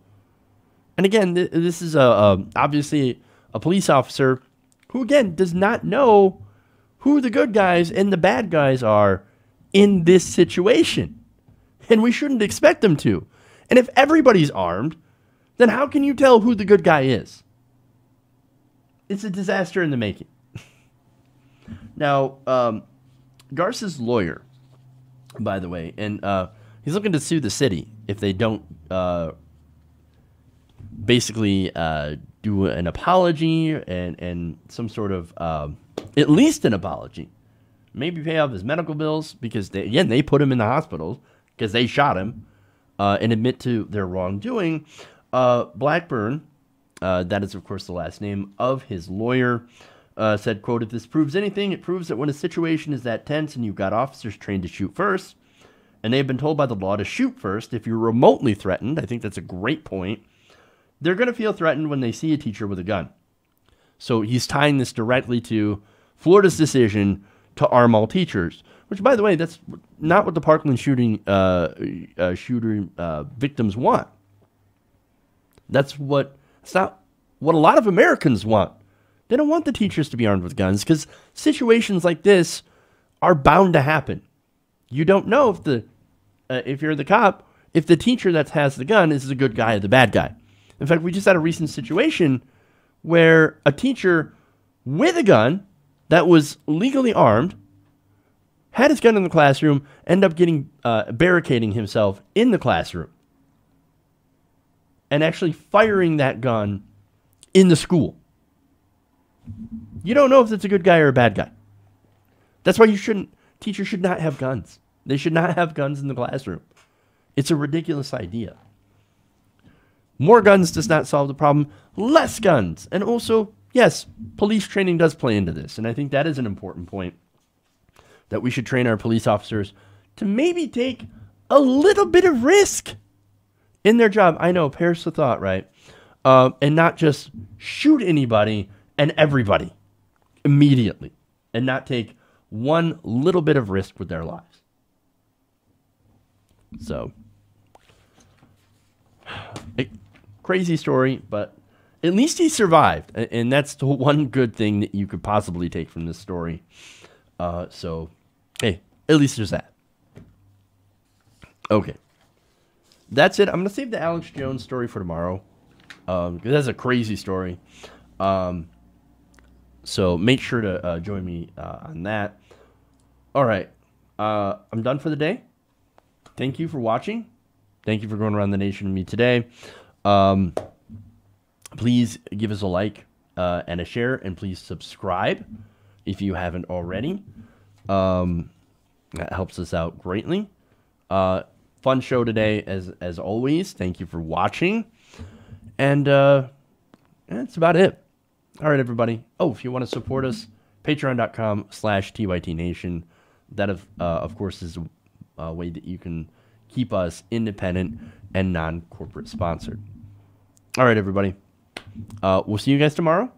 And again, this is obviously a police officer who, again, does not know who the good guys and the bad guys are in this situation. And we shouldn't expect them to. And if everybody's armed, then how can you tell who the good guy is? It's a disaster in the making. Now, Garce's lawyer, by the way, and he's looking to sue the city if they don't basically do an apology and some sort of, at least an apology. Maybe pay off his medical bills because, they put him in the hospital because they shot him, and admit to their wrongdoing. Blackburn, that is, of course, the last name of his lawyer, said, quote, "If this proves anything, it proves that when a situation is that tense and you've got officers trained to shoot first, and they've been told by the law to shoot first, if you're remotely threatened," I think that's a great point, "they're going to feel threatened when they see a teacher with a gun." So he's tying this directly to Florida's decision to arm all teachers, which, by the way, that's not what the Parkland shooting victims want. It's not what a lot of Americans want. They don't want the teachers to be armed with guns because situations like this are bound to happen. You don't know if you're the cop, if the teacher that has the gun is the good guy or the bad guy. In fact, we just had a recent situation where a teacher with a gun that was legally armed had his gun in the classroom, ended up getting barricading himself in the classroom and actually firing that gun in the school. You don't know if it's a good guy or a bad guy. That's why teachers should not have guns. They should not have guns in the classroom. It's a ridiculous idea. More guns does not solve the problem. Less guns. And also, yes, police training does play into this. And I think that is an important point, that we should train our police officers to maybe take a little bit of risk in their job. I know, perish the thought, right? and not just shoot anybody and everybody immediately and not take one little bit of risk with their lives. So, crazy story, but at least he survived. And that's the one good thing that you could possibly take from this story. So, hey, at least there's that. Okay. That's it. I'm going to save the Alex Jones story for tomorrow. Because that's a crazy story. So make sure to join me on that. All right. I'm done for the day. Thank you for watching. Thank you for going around the nation with me today. Please give us a like and a share, and please subscribe if you haven't already. That helps us out greatly. Fun show today, as always. Thank you for watching. And that's about it. All right, everybody. Oh, if you want to support us, patreon.com/TYTNation. That, of course, is a way that you can keep us independent and non-corporate sponsored. All right, everybody. We'll see you guys tomorrow.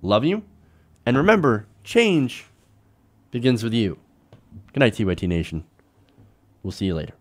Love you. And remember, change begins with you. Good night, TYT Nation. We'll see you later.